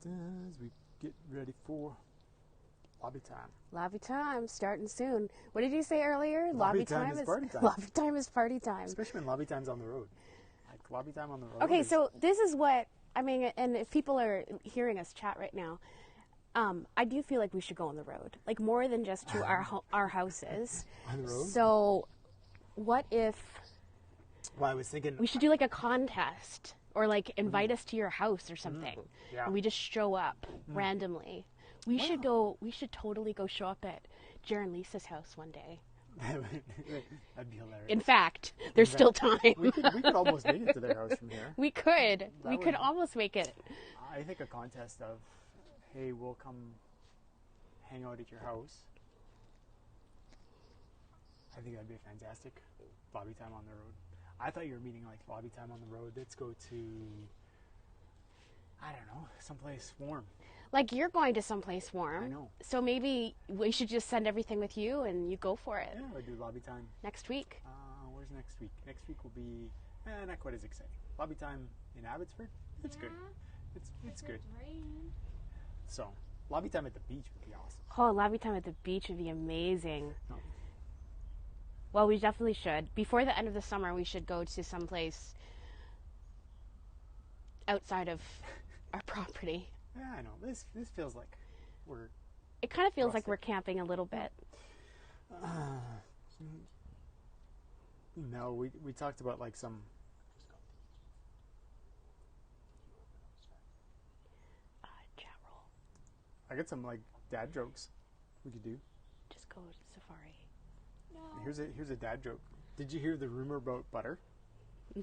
As we get ready for lobby time. Lobby time, starting soon. What did you say earlier? Lobby time is party time. Lobby time is party time. Especially when lobby time's on the road. Like lobby time on the road. Okay, so this is what, I mean, and if people are hearing us chat right now, I do feel like we should go on the road. Like more than just to our houses. On the road? So what if... Well, I was thinking... We should do like a contest. Or like invite us to your house or something. Yeah. And we just show up randomly. We should totally go show up at Jer and Lisa's house one day. That'd be hilarious. In fact, there's still time. We could almost make it to their house from here. We could. We could almost make it. I think a contest of, hey, we'll come hang out at your house. I think that'd be fantastic. Lobby time on the road. I thought you were meaning like lobby time on the road. Let's go to, I don't know, someplace warm. Like you're going to someplace warm. I know. So maybe we should just send everything with you and you go for it. Yeah, we'll do lobby time. Next week. Where's next week? Next week will be not quite as exciting. Lobby time in Abbotsford. It's good. It's good. So lobby time at the beach would be awesome. Oh, lobby time at the beach would be amazing. Oh. Well, we definitely should. Before the end of the summer, we should go to someplace outside of our property. Yeah, I know. This feels like we're... It kind of feels like we're camping a little bit. No, we talked about like some... Chat roll. I got some like dad jokes we could do. Just go to Safari. No. Here's a dad joke. Did you hear the rumor about butter?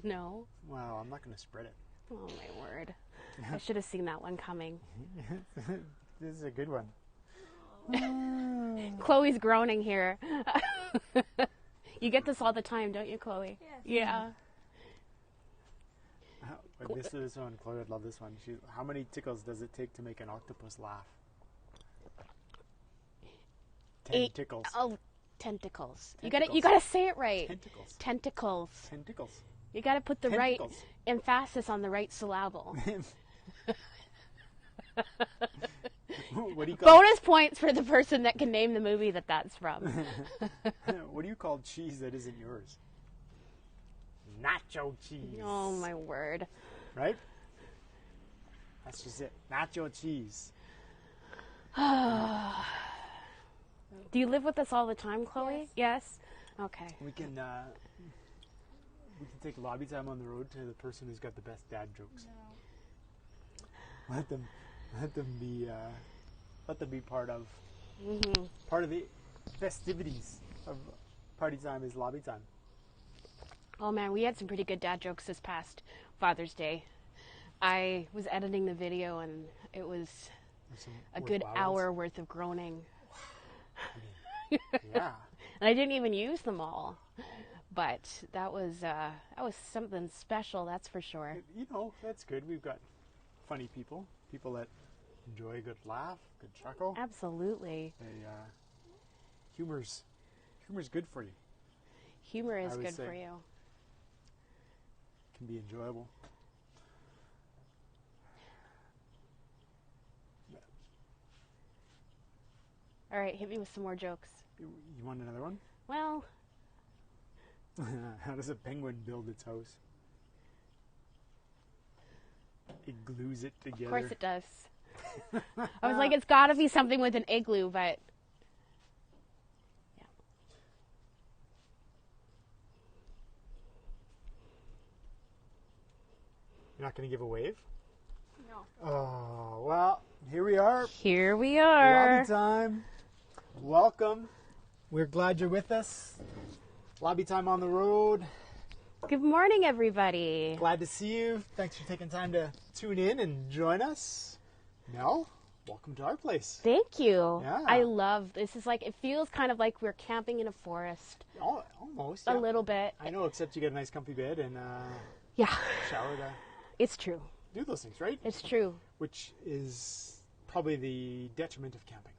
No. Well, I'm not going to spread it. Oh my word. I should have seen that one coming. This is a good one. Chloe's groaning here. You get this all the time, don't you, Chloe? Yes. Yeah. This one, Chloe would love this one. How many tickles does it take to make an octopus laugh? 10 tickles. Oh, tentacles. Tentacles. You gotta say it right. Tentacles. Tentacles. Tentacles. You gotta put the right Tentacles. emphasis on the right syllable. What do you call Bonus points for the person that can name the movie that's from. What do you call cheese that isn't yours? Nacho cheese. Oh my word. Right? That's just it. Nacho cheese. Do you live with us all the time, Chloe? Yes? Okay. We can take lobby time on the road to the person who's got the best dad jokes. No. Let them be part of the festivities of party time is lobby time. Oh man, we had some pretty good dad jokes this past Father's Day. I was editing the video and it was a good hour worth of groaning. Yeah. And I didn't even use them all. But that was something special, that's for sure. You know, that's good. We've got funny people that enjoy a good laugh, good chuckle. Absolutely. Humor's good for you. Humor is good say. for you. Can be enjoyable. All right, hit me with some more jokes. You want another one? Well, how does a penguin build its house? It glues it together. of course it does. I was like, it's got to be something with an igloo, but yeah. You're not going to give a wave? No. Oh, well, here we are. Here we are. Lobby time. Welcome. We're glad you're with us. Lobby time on the road. Good morning, everybody. Glad to see you. Thanks for taking time to tune in and join us. Mel, welcome to our place. Thank you. Yeah. I love this. Is like, it feels kind of like we're camping in a forest. Almost. A Yeah. little bit. I know, except you get a nice comfy bed and Yeah. shower to It's true. do those things, right? It's true. Which is probably the detriment of camping.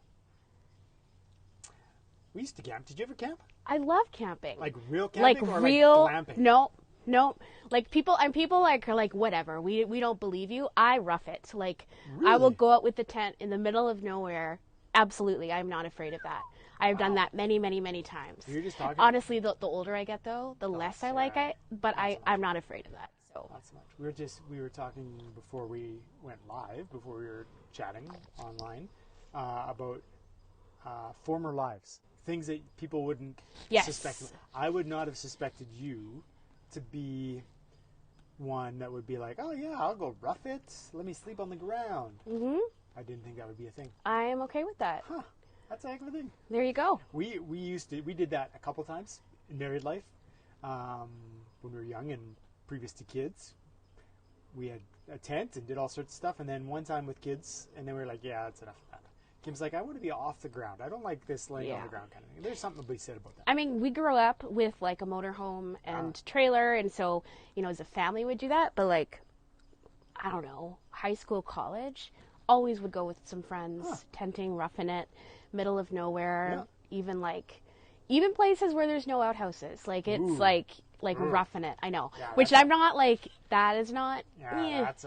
We used to camp. Did you ever camp? I love camping. Like real camping Like or real, like glamping? no, No, like people like are like, whatever. We don't believe you. I rough it. Like I will Really? go out with the tent in the middle of nowhere. Absolutely, I'm not afraid of that. I've done that many, many, many times. You're just talking. Honestly, the older I get, though, the less I like yeah. it. But I'm not afraid of that. So Not so much. We were talking before we went live, before we were chatting online, about former lives, things that people wouldn't Yes. suspect. I would not have suspected you to be one that would be like, oh yeah, I'll go rough it. Let me sleep on the ground. hmm I didn't think that would be a thing. I am okay with that. Huh? That's a heck of a thing. There you go. We did that a couple times in married life when we were young and previous to kids. We had a tent and did all sorts of stuff, and then one time with kids, and then we were like, yeah, that's enough of that. Kim's like, I want to be off the ground. I don't like this laying on the ground kind of thing. There's something to be said about that. I mean, we grew up with like a motorhome and trailer, and so, you know, as a family would do that. But like, I don't know, high school, college, always would go with some friends, tenting, roughing it, middle of nowhere, even places where there's no outhouses. Like it's like roughing it. I know, Yeah, which I'm not like. That is not. Yeah, that's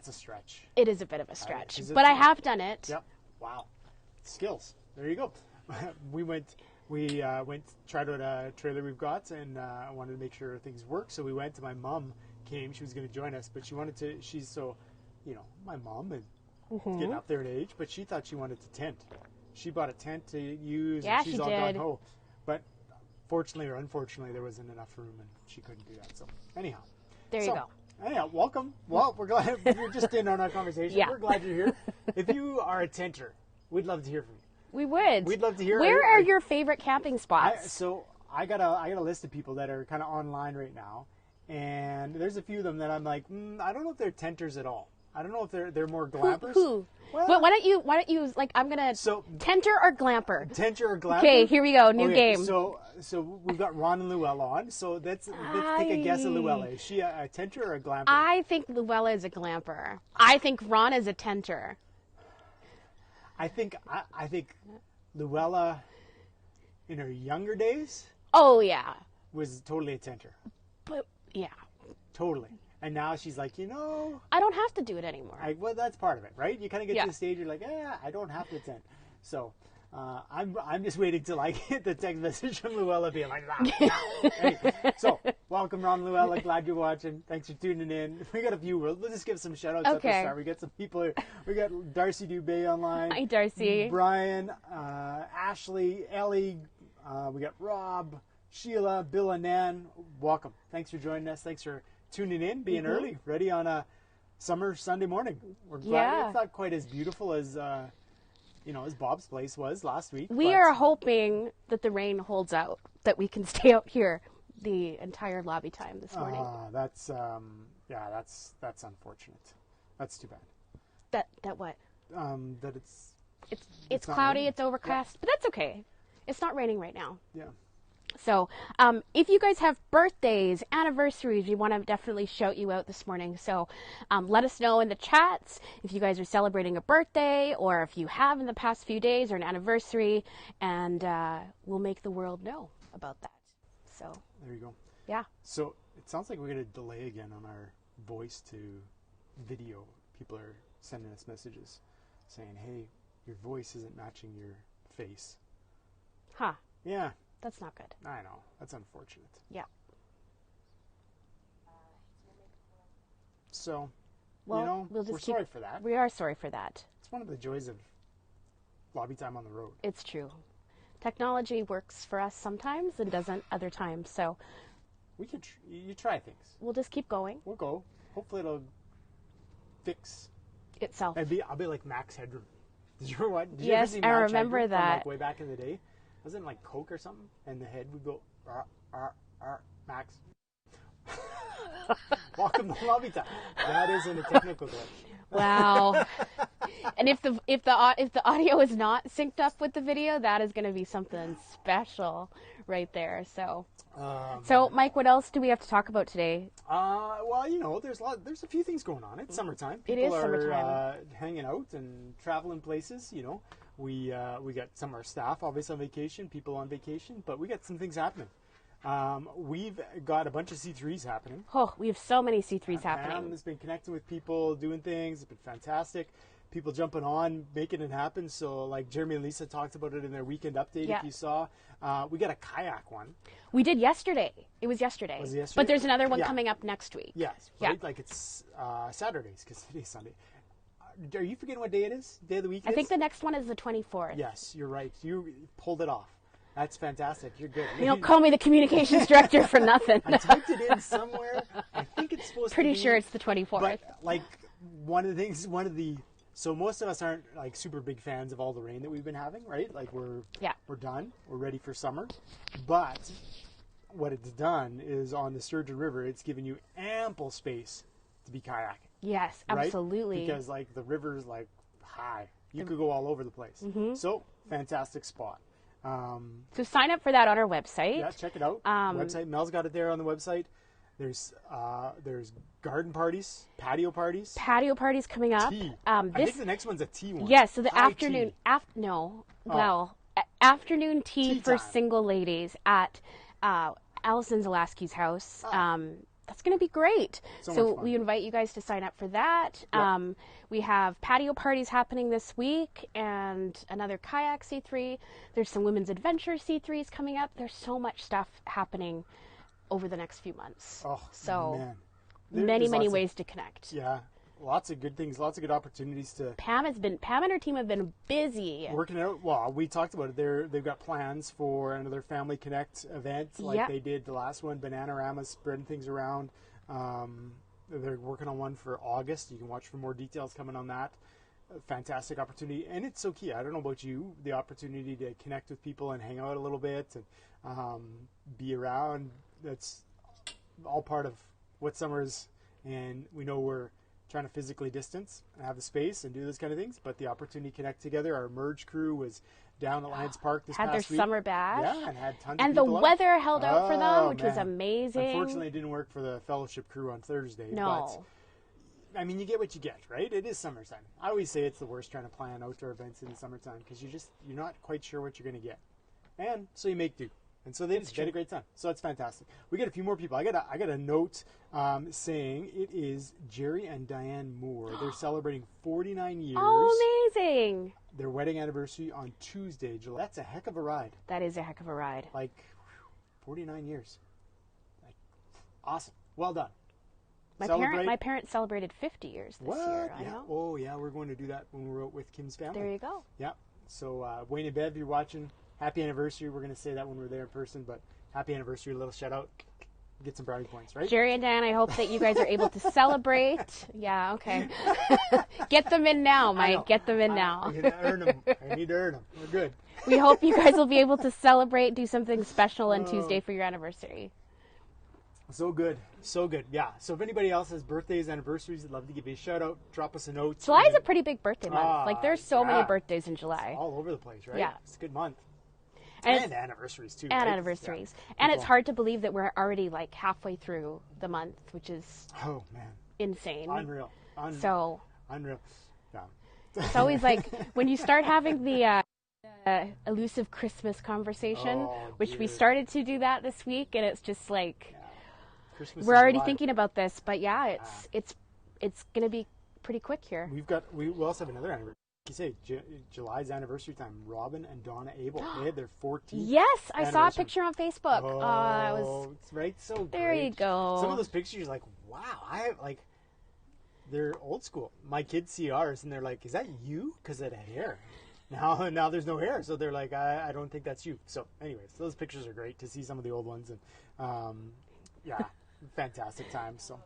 a stretch. It is a bit of a stretch, is it but I too? have done it. Yep. Wow. Skills. There you go. we went tried out a trailer we've got, and I wanted to make sure things work. So we went. My mom came. She was going to join us, but she wanted to. She's so, my mom is getting up there in age, but she thought she wanted to tent. She bought a tent to use. Yeah, and she's she all did. gung ho. But fortunately or unfortunately, there wasn't enough room, and she couldn't do that. So anyhow. There you go. Anyhow, welcome. Well, we're glad you're just in on our conversation. Yeah. We're glad you're here. If you are a tenter, we'd love to hear from you. We would. We'd love to hear. Where are your favorite camping spots? I got a list of people that are kind of online right now, and there's a few of them that I'm like, I don't know if they're tenters at all. I don't know if they're more glampers. Who? Well, why don't you like I'm gonna tenter or glamper? Tenter or glamper? Okay, here we go. New game. So we've got Ron and Luella on. So let's take a guess at Luella. Is she a tenter or a glamper? I think Luella is a glamper. I think Ron is a tenter. I think Luella, in her younger days, Oh yeah, was totally a tenter. but yeah, Totally. And now she's like, I don't have to do it anymore. well, that's part of it, right? You kind of get Yeah. to the stage you're like, I don't have to tent. So I'm just waiting till I get the text message from Luella being like, Anyway, so welcome, Ron, Luella. Glad you're watching. Thanks for tuning in. We got a few. We'll just give some shout outs at the Okay. start. We got some people here. We got Darcy Dubé online. Hi, Darcy. Brian, Ashley, Ellie. We got Rob, Sheila, Bill, and Nan. Welcome. Thanks for joining us. Thanks for tuning in, being early, ready on a summer Sunday morning. We're glad it's not quite as beautiful as as Bob's place was last week. We are hoping that the rain holds out, that we can stay out here the entire lobby time this morning. That's unfortunate. That's too bad. That what? That It's not cloudy, raining. it's overcast, but that's okay. It's not raining right now. yeah. So, if you guys have birthdays, anniversaries, we want to definitely shout you out this morning. So, let us know in the chats if you guys are celebrating a birthday or if you have in the past few days or an anniversary, and we'll make the world know about that. So, There you go. yeah. So it sounds like we're going to delay again on our voice to video. People are sending us messages saying, hey, your voice isn't matching your face. Huh. Yeah. That's not good. I know. That's unfortunate. Yeah. So, Well, we'll just we're sorry for that. We are sorry for that. It's one of the joys of lobby time on the road. It's true. Technology works for us sometimes and doesn't other times. So We could you try things. we'll just keep going We'll go. Hopefully it'll fix. itself. I'll be like Max Headroom. Did you ever watch? Did you Yes, ever see I Max remember Headroom from, that. like, way back in the day? Wasn't it like Coke or something? And the head would go, Max. Welcome to lobby time. That isn't a technical glitch. Wow. And if the audio is not synced up with the video, that is going to be something special right there. So Mike, what else do we have to talk about today? Well, there's a few things going on. It's summertime. It People is summertime. are hanging out and traveling places. We got some of our staff obviously on vacation, people on vacation, but we got some things happening. We've got a bunch of C3s happening. Oh, we have so many C3s happening. Pam has been connecting with people, doing things. It's been fantastic. People jumping on, making it happen. So, like Jeremy and Lisa talked about it in their weekend update. Yeah. If you saw, we got a kayak one. We did yesterday. It was yesterday. Was it yesterday? But there's another one Yeah. coming up next week. Yes, Yeah. right. Like it's Saturdays because today's Sunday. Are you forgetting what day it is? Day of the week? I think the next one is the 24th. Yes, you're right. You pulled it off. That's fantastic. You're good. You don't call me the communications director for nothing. I typed it in somewhere. I think it's supposed Pretty to be. sure it's the 24th. But like so most of us aren't like super big fans of all the rain that we've been having, right? Like we're done. We're ready for summer. But what it's done is on the Sturgeon River, it's given you ample space to be kayaking. Yes, Right? absolutely. Because like the river's like high. You could go all over the place. Mm-hmm. So fantastic spot. So sign up for that on our website. Yeah, check it out. Website. Mel's got it there on the website. There's garden parties, patio parties. Patio parties coming up. Tea. I think the next one's a tea one. Yes, so the High afternoon tea. Afternoon tea for time. single ladies at Allison Zalaski's house. That's going to be great. So So much fun. we invite you guys to sign up for that. Yep. We have patio parties happening this week and another kayak C3. There's some women's adventure C3s coming up. There's so much stuff happening over the next few months. Oh, so man. many There's lots of- ways to connect. Yeah, lots of good things, lots of good opportunities to Pam and her team have been busy. working out. Well, we talked about it. They've got plans for another Family Connect event like Yeah. they did the last one, Bananarama, spreading things around. They're working on one for August. You can watch for more details coming on that. A fantastic opportunity. And it's so key. I don't know about you, the opportunity to connect with people and hang out a little bit and be around. That's all part of what summer is. And we know we're trying to physically distance and have the space and do those kind of things, but the opportunity to connect together. Our Merge crew was down at Lions Park this Had their past week. summer bash. Yeah, and had tons And of the people out. weather held out for them, Oh, which was man. amazing. Unfortunately, it didn't work for the fellowship crew on Thursday. No. But, I mean, you get what you get, right? It is summertime. I always say it's the worst trying to plan outdoor events in the summertime because you're not quite sure what you're going to get. And so you make do. And so they just get a great time. So that's fantastic. We got a few more people. I got a note saying it is Jerry and Diane Moore. They're celebrating 49 years. Oh, amazing. Their wedding anniversary on Tuesday, July. That's a heck of a ride. That is a heck of a ride. Like, 49 years. Like, awesome. Well done. My parents celebrated 50 years this What? year. I Yeah. know. Oh, yeah. We're going to do that when we're out with Kim's family. There you go. Yeah. So, Wayne and Bev, you're watching. Happy anniversary. We're going to say that when we're there in person, but happy anniversary. A little shout out. Get some brownie points, right? Jerry and Dan, I hope that you guys are able to celebrate. Yeah, okay. Get them in now, Mike. Get them in now. I need to earn them. I need to earn them. We're good. We hope you guys will be able to celebrate, do something special on Tuesday for your anniversary. So good. So good. Yeah. So if anybody else has birthdays, anniversaries, I'd love to give you a shout out. Drop us a note. July is a pretty big birthday month. Like, there's so many yeah. birthdays in July. All over the place, right? Yeah. It's a good month. And anniversaries, too. And right? anniversaries. Yeah. And Good it's call. hard to believe that we're already, like, halfway through the month, which is Oh, man. insane. Unreal. So Unreal. Yeah. it's always like when you start having the elusive Christmas conversation, Oh, which we dear. started to do that this week, and it's just like Christmas we're is already alive. thinking about this, but yeah, it's gonna be pretty quick here. We also have another anniversary. You say July's anniversary time. Robin and Donna Abel. They had their 14th. Yes, I saw a anniversary. picture on Facebook. Oh, I was it's right. So there. great. You go. Some of those pictures, you're like, wow. I have like, they're old school. My kids see ours and they're like, is that you? Because it had hair. Now there's no hair, so they're like, I don't think that's you. So, anyways, those pictures are great to see some of the old ones, and yeah, fantastic times. So,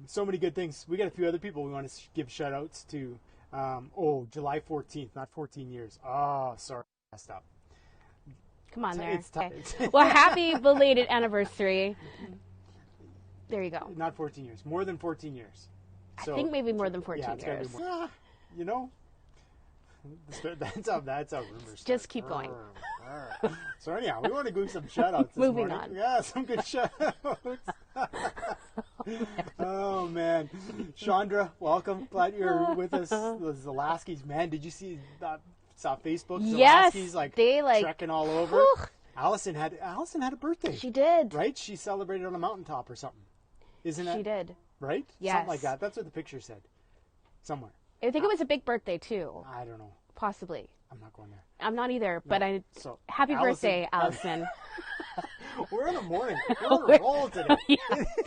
so many good things. We got a few other people we want to give shout outs to. July 14th, not 14 years. Oh, sorry, messed up. Come on there. It's tough. Okay. Well, happy belated anniversary. There you go. Not 14 years, more than 14 years. So, I think maybe more than 14 yeah, it's gotta years. be more. You know, that's how rumors. Just start. keep going. So anyhow, we want to give some shout outs this Moving morning. on. Yeah, some good shout outs. Oh man. Chandra, welcome. Glad you're with us. The Zalaskis, man, did you see that? Saw Facebook? Yes, Zalaskis, they like trekking all over. whew, Allison had a birthday. She did. Right? She celebrated on a mountaintop or something. Isn't it? She did. Right? Yes. Something like that. That's what the picture said. Somewhere. I think it was a big birthday too. I don't know. Possibly. I'm not going there. I'm not either, but So, happy birthday, Allison. We're in the morning. We're on a roll today.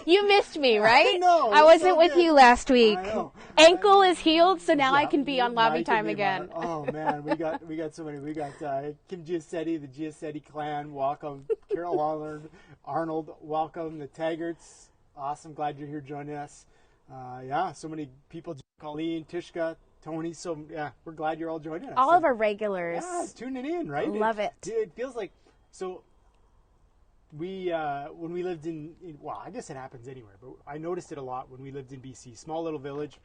You missed me, right? I know. I wasn't so with good. you last week. I know. Ankle is healed, so now I Yeah, can be on now lobby you can time be again. Oh man, we got so many. We got Kim Giacetti, the Giacetti clan. Welcome, Carol Holland, Arnold. Welcome, the Taggarts. Awesome, glad you're here joining us. Yeah, so many people. Colleen, Tishka, Tony. So yeah, we're glad you're all joining us. All of our regulars. Yeah, tuning in, right? Love it. It feels like so. We when we lived in well, I guess it happens anywhere, but I noticed it a lot when we lived in BC, small little village.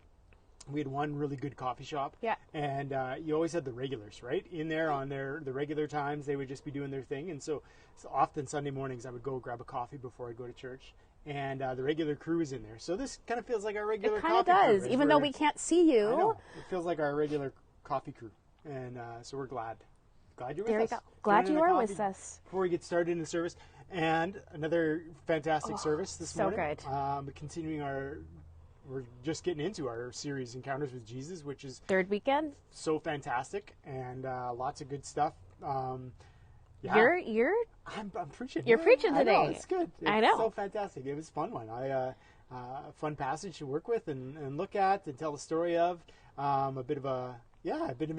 We had one really good coffee shop, Yeah. and you always had the regulars, right, in there on the regular times. They would just be doing their thing, and so often Sunday mornings I would go grab a coffee before I'd go to church, and the regular crew is in there. So this kind of feels like our regular. It kind of coffee does, crew, even though we can't see you. I know it feels like our regular coffee crew, and so we're glad you're There you with us. go. Glad Joining you the are coffee with us. before we get started in the service. And another fantastic service this so morning. good. Continuing we're just getting into our series, Encounters with Jesus, which is Third weekend. so fantastic and lots of good stuff. Yeah, I'm preaching. You're Yeah, preaching I know, today. it's good. It's I know. so fantastic. It was a fun one. A fun passage to work with and look at and tell the story of. A bit of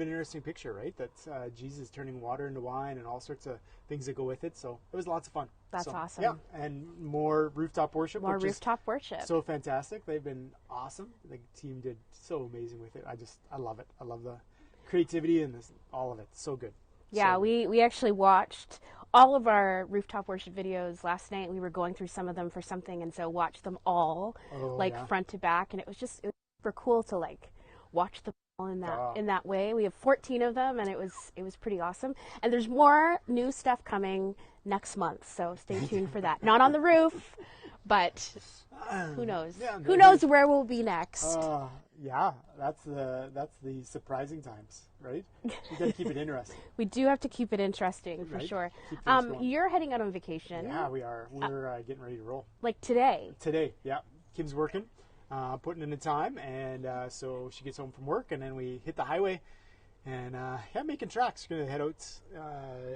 an interesting picture, right? That's Jesus turning water into wine and all sorts of things that go with it. So it was lots of fun. That's So, awesome. Yeah, and more rooftop worship. More which rooftop is worship. so fantastic. They've been awesome. The team did so amazing with it. I love it. I love the creativity and all of it. So good. Yeah, So, we actually watched all of our rooftop worship videos last night. We were going through some of them for something, and so watched them all yeah. front to back, and it was super cool to watch them all in that way. We have 14 of them, and it was pretty awesome. And there's more new stuff coming next month, so stay tuned for that. Not on the roof, but who knows? Yeah, Who knows where we'll be next? Yeah, that's the surprising times, right? You got to keep it interesting. We do have to keep it interesting for Right. sure. Keep things going. You're heading out on vacation. Yeah, we are. We're getting ready to roll Like today. today. Yeah, Kim's working, putting in the time, and so she gets home from work, and then we hit the highway, and making tracks. We're gonna head out,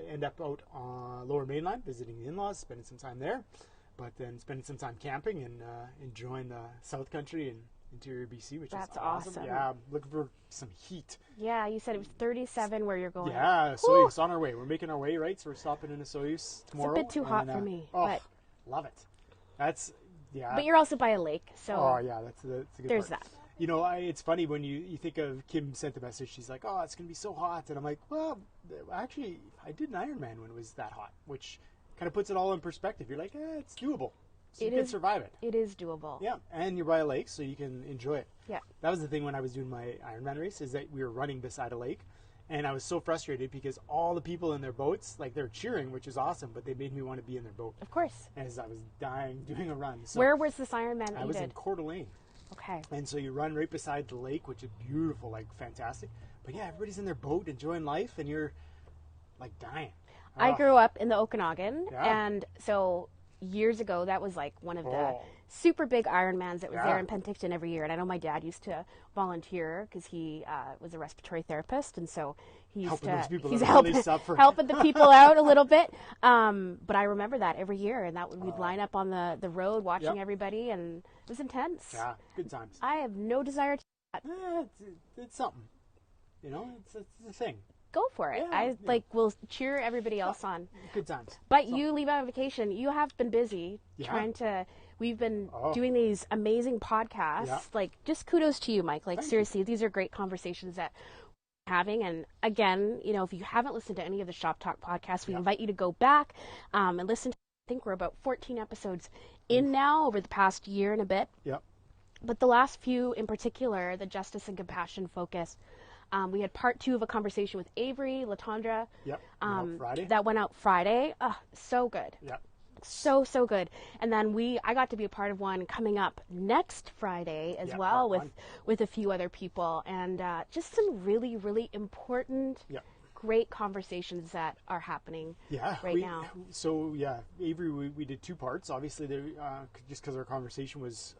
end up out on Lower Mainline, visiting the in-laws, spending some time there, but then spending some time camping and enjoying the South Country and interior BC, which That's is awesome. awesome. Yeah, I'm looking for some heat. Yeah, you said it was 37 where you're going. Yeah, Whew. Soyuz on our way. We're making our way, right? So we're stopping in a Soyuz tomorrow. It's a bit too hot and, for me, Oh, but love it. That's yeah. but you're also by a lake, so Oh yeah, that's a good there's part. that. You know, it's funny when you think of Kim sent the message. She's like, "Oh, it's gonna be so hot," and I'm like, "Well, actually, I did an Ironman when it was that hot," which kind of puts it all in perspective. You're like, "It's doable. So you can survive it." It is doable. Yeah, and you're by a lake, so you can enjoy it. Yeah. That was the thing when I was doing my Ironman race, is that we were running beside a lake, and I was so frustrated because all the people in their boats, like, they're cheering, which is awesome, but they made me want to be in their boat Of course. as I was dying doing a run. So Where was this Ironman that I you was in did? Coeur d'Alene, Okay. and so you run right beside the lake, which is beautiful, like fantastic. But yeah, everybody's in their boat enjoying life, and you're like dying. I Oh, grew up in the Okanagan, Yeah. and so years ago, that was like one of the Oh. super big Ironmans that was Yeah. there in Penticton every year. And I know my dad used to volunteer because he was a respiratory therapist, and so he used Helping those people he's that helping really suffer. helping the people out a little bit. But I remember that every year, and that we'd line up on the road watching Yep. everybody, and it was intense. Yeah, good times. I have no desire to It's something. You know, it's a thing. go for it. Yeah, yeah. Will cheer everybody else on. Good times. But you leave on vacation. You have been busy Yeah. trying to. We've been Oh. doing these amazing podcasts. Yeah. Like, just kudos to you, Mike. Like, Thank seriously, these are great conversations that we're having. And again, you know, if you haven't listened to any of the Shop Talk podcasts, we invite you to go back and listen to. I think we're about 14 episodes in now over the past year and a bit. Yep. But the last few in particular, the justice and compassion focus. We had part 2 of a conversation with Avery Latondra. Yep. Friday. That went out Friday. So good. Yep. So good. And then I got to be a part of one coming up next Friday as Yeah, well part with a few other people, and just some really important Yep. great conversations that are happening right now. So Avery, we did 2 parts. Obviously, just because our conversation was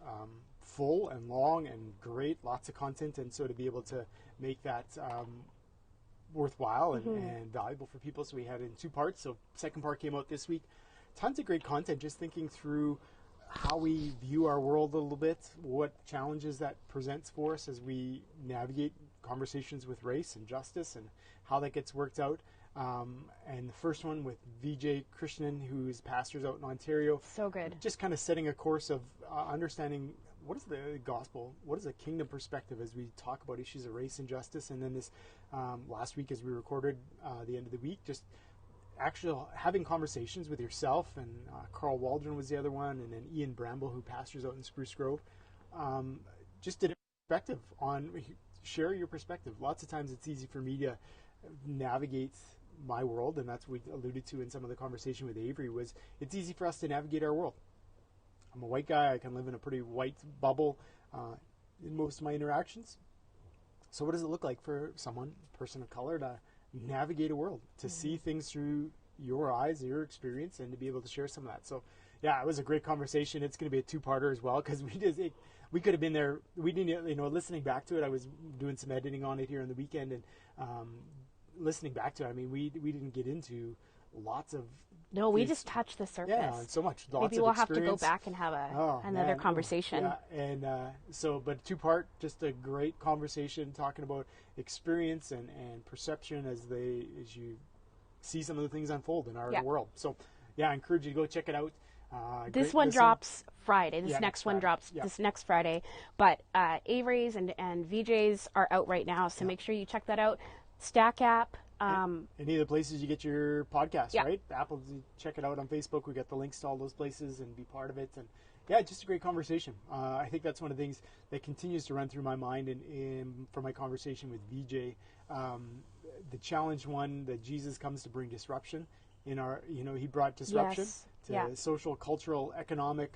full and long and great, lots of content, and so to be able to make that worthwhile and valuable for people, so we had it in 2 parts. So second part came out this week. Tons of great content, just thinking through how we view our world a little bit, what challenges that presents for us as we navigate conversations with race and justice and how that gets worked out. And the first one with VJ Krishnan, who's pastors out in Ontario. So good. Just kind of setting a course of understanding what is the gospel, what is the kingdom perspective as we talk about issues of race and justice. And then this last week, as we recorded the end of the week, just actually having conversations with yourself, and Carl Waldron was the other one, and then Ian Bramble, who pastors out in Spruce Grove, just did a perspective on, share your perspective. Lots of times it's easy for me to navigate my world, and that's what we alluded to in some of the conversation with Avery, was it's easy for us to navigate our world. I'm a white guy, I can live in a pretty white bubble in most of my interactions. So what does it look like for someone, person of color, to navigate a world, to see things through your eyes, your experience, and to be able to share some of that? So yeah, it was a great conversation. It's going to be a 2-parter as well, because we could have been there. We didn't, listening back to it, I was doing some editing on it here on the weekend, and listening back to it, I mean, we didn't get into lots of. No, we just touched the surface. Yeah, so much. Maybe we'll have to go back and have another conversation. Yeah, and but 2-part, just a great conversation talking about experience and perception as you see some of the things unfold in our world. So yeah, I encourage you to go check it out. This one drops Friday. This next one drops this next Friday. But Avery's and VJ's are out right now, so make sure you check that out. StAAC app. Any of the places you get your podcast, right? Apple, check it out on Facebook. We got the links to all those places and be part of it. And yeah, just a great conversation. I think that's one of the things that continues to run through my mind from my conversation with VJ. The challenge one, that Jesus comes to bring disruption in our, he brought disruption to social, cultural, economic,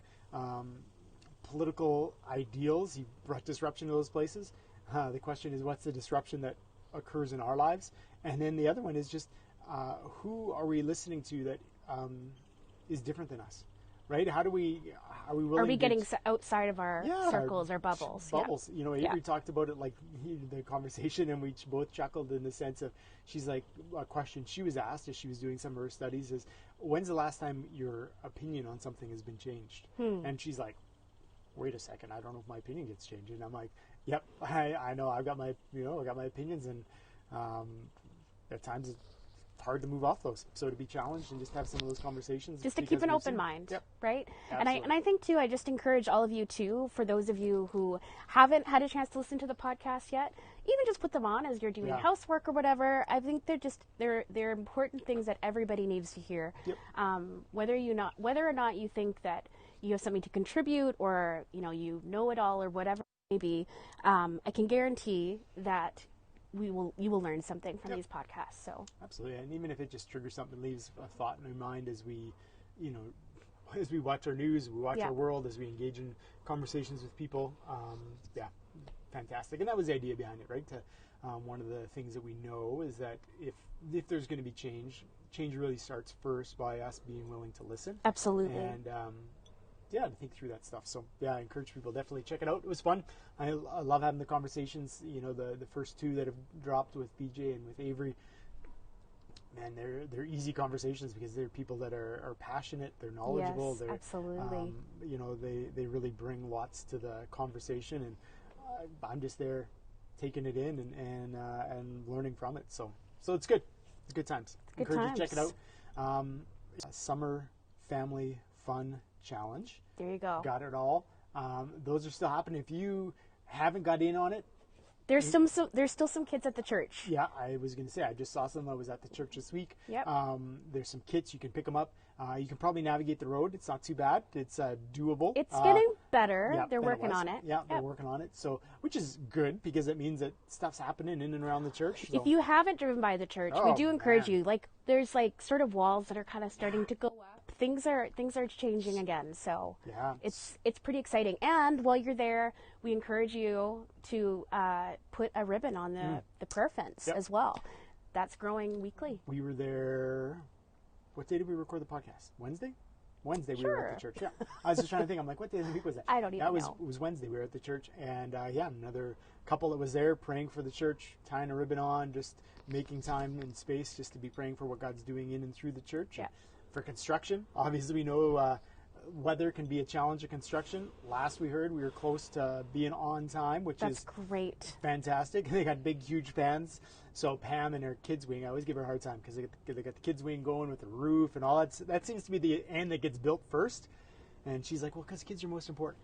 political ideals. He brought disruption to those places. The question is, what's the disruption that occurs in our lives? And then the other one is just who are we listening to that is different than us, right? Are we getting outside of our circles or bubbles? Bubbles. Avery talked about it, like the conversation, and we both chuckled in the sense of, she's like, a question she was asked as she was doing some of her studies is, when's the last time your opinion on something has been changed? And she's like, wait a second, I don't know if my opinion gets changed. And I'm like, yep, I know, I've got my opinions, and at times it's hard to move off those. So to be challenged and just have some of those conversations, just to keep an open mind, right? Absolutely. And I think too, I just encourage all of you too, for those of you who haven't had a chance to listen to the podcast yet, even just put them on as you're doing housework or whatever. I think they're important things that everybody needs to hear. Whether or not you think that you have something to contribute, or you know it all, or whatever it may be, I can guarantee that you will learn something from these podcasts. So absolutely, and even if it just triggers something, leaves a thought in our mind as we, as we watch our news, we watch our world, as we engage in conversations with people. Fantastic. And that was the idea behind it, right? One of the things that we know is that if there's going to be change really starts first by us being willing to listen. Absolutely. And to think through that stuff. So I encourage people, definitely check it out. It was fun. I love having the conversations. The first 2 that have dropped with BJ and with Avery, man, they're easy conversations, because they're people that are passionate, they're knowledgeable. Yes, absolutely. They really bring lots to the conversation, and I'm just there taking it in and learning from it. So it's good. It's good times. Encourage you to check it out. Summer Family Fun Challenge. There you go. Got it all. Those are still happening. If you haven't got in on it, there's still some kids at the church. Yeah, I was going to say, I just saw some. I was at the church this week. Yep. There's some kits. You can pick them up. You can probably navigate the road. It's not too bad. It's doable. It's getting better. They're working on it. Yeah, they're working on it. So, which is good, because it means that stuff's happening in and around the church. So. If you haven't driven by the church, we do encourage you. Like, there's sort of walls that are kind of starting to go up. Things are changing again, so it's pretty exciting. And while you're there, we encourage you to put a ribbon on the prayer fence as well. that's growing weekly. We were there. What day did we record the podcast? Wednesday? Wednesday we were at the church. Yeah. I was just trying to think. I'm like, what day of the week was that? I don't even know. It was Wednesday. We were at the church. And another couple that was there praying for the church, tying a ribbon on, just making time and space just to be praying for what God's doing in and through the church. Yeah. For construction, obviously we know weather can be a challenge of construction. Last we heard, we were close to being on time, which That's is great. fantastic. They got big, huge fans. So Pam and her kids wing, I always give her a hard time because they got the kids wing going with the roof and all that. That seems to be the end that gets built first. And she's like, well, because kids are most important.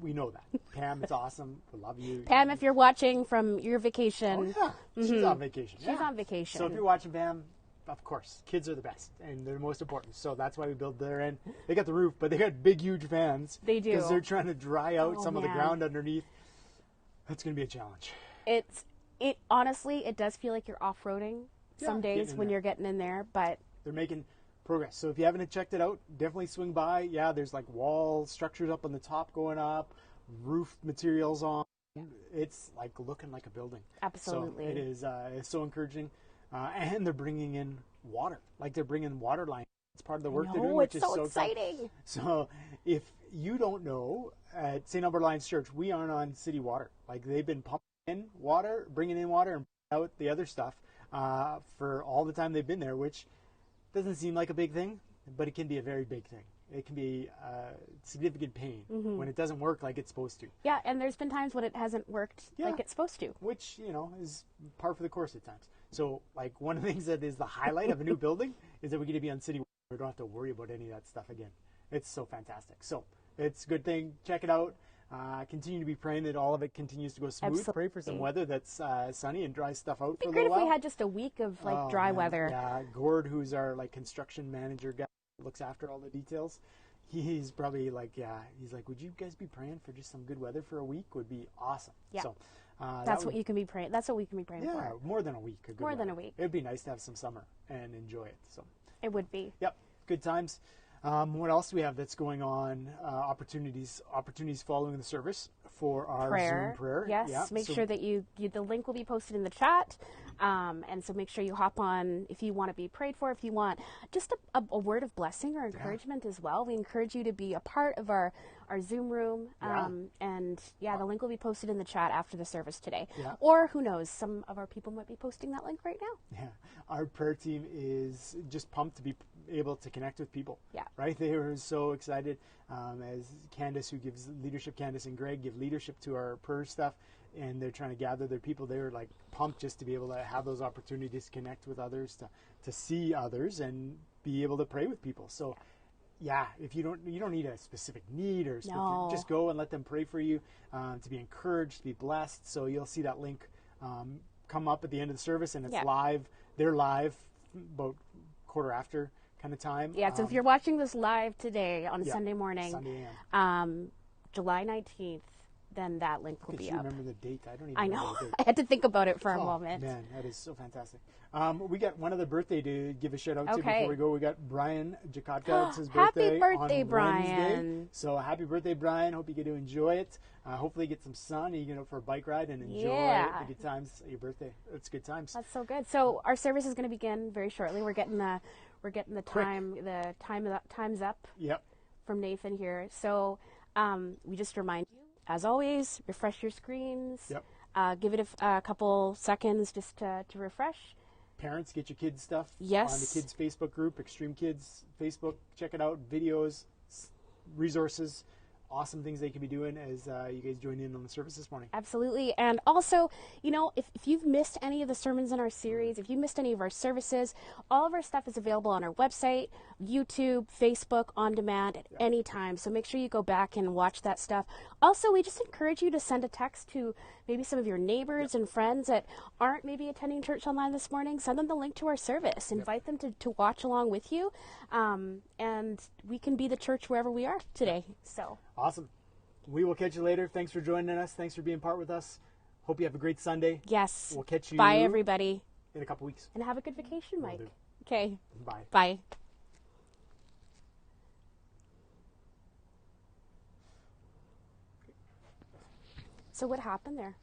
We know that. Pam, it's awesome. We love you. Pam, if you're watching from your vacation. Oh, yeah. She's on vacation. She's on vacation. So if you're watching Pam, of course, kids are the best and they're the most important. So that's why we build their end. They got the roof, but they got big, huge fans. They do. Because they're trying to dry out Oh, some of the man. ground underneath. That's going to be a challenge. It honestly, it does feel like you're off-roading some getting days in when there. you're getting in there, but They're making progress. So if you haven't checked it out, definitely swing by. Yeah, there's like wall structures up on the top going up, roof materials on. It's like looking like a building. Absolutely. So it is it's so encouraging. And they're bringing in water. Like they're bringing water line. It's part of the work they're doing, which it's is so so exciting. Cool. So if you don't know, at St. Albert Lions Church, we aren't on city water. Like they've been pumping in water, bringing in water, and out the other stuff for all the time they've been there, which doesn't seem like a big thing, but it can be a very big thing. It can be significant pain when it doesn't work like it's supposed to. Yeah, and there's been times when it hasn't worked like it's supposed to. Which, is par for the course at times. So, like, one of the things that is the highlight of a new building is that we get to be on city. We don't have to worry about any of that stuff again. It's so fantastic. So, it's a good thing. Check it out. Continue to be praying that all of it continues to go smooth. Absolutely. Pray for some weather that's sunny and dries stuff out It'd be for a great little if while. we had just a week of like dry man. weather. Yeah, Gord, who's our like construction manager guy, looks after all the details. He's probably like, he's like, would you guys be praying for just some good weather for a week? Would be awesome. Yeah. So That's what you can be praying. That's what we can be praying yeah, for. more than a week. More than a week. It'd be nice to have some summer and enjoy it. So, It would be. yep, good times. What else do we have that's going on? Opportunities following the service for our Zoom prayer. Yes, Yeah, make so sure that you the link will be posted in the chat. And so make sure you hop on if you want to be prayed for, if you want just a word of blessing or encouragement as well. We encourage you to be a part of our Zoom room. And the link will be posted in the chat after the service today. Yeah. Or who knows, some of our people might be posting that link right now. Yeah, our prayer team is just pumped to be able to connect with people. Yeah. Right? They were so excited as Candace, who gives leadership, Candace and Greg give leadership to our prayer stuff, and they're trying to gather their people. They were like pumped just to be able to have those opportunities to connect with others, to see others, and be able to pray with people. So, yeah, if you don't need a specific need or No. just go and let them pray for you, to be encouraged, to be blessed. So you'll see that link come up at the end of the service, and it's live. They're live about quarter after kind of time. Yeah, so if you're watching this live today on Sunday morning, Sunday AM. July 19th, then that link will Did be you up. remember the date? I don't even I remember know. the date. I had to think about it for a Oh, moment. man, that is so fantastic. We got one other birthday to give a shout out to Okay. before we go. We got Brian Jakotka. It's his Happy birthday, on Brian. Wednesday. So happy birthday, Brian. Hope you get to enjoy it. Hopefully get some sun. You get out for a bike ride and enjoy the good times at your birthday. It's good times. That's so good. So our service is going to begin very shortly. We're getting the time's up Yep. from Nathan here. So we just remind you, as always, refresh your screens. Yep. Give it a couple seconds just to refresh. Parents, get your kids' stuff Yes. on the kids' Facebook group, Extreme Kids Facebook. Check it out. Videos, resources, awesome things they can be doing as you guys join in on the service this morning. Absolutely. And also, if you've missed any of the sermons in our series, if you missed any of our services, all of our stuff is available on our website, YouTube, Facebook, on demand at any time. So make sure you go back and watch that stuff. Also, we just encourage you to send a text to maybe some of your neighbors and friends that aren't maybe attending church online this morning. Send them the link to our service. Invite them to watch along with you. And we can be the church wherever we are today. So Awesome. We will catch you later. Thanks for joining us. Thanks for being part with us. Hope you have a great Sunday. yes. We'll catch you Bye, everybody. in a couple weeks. And have a good vacation, Mike. do. Okay. Bye. Bye. So what happened there?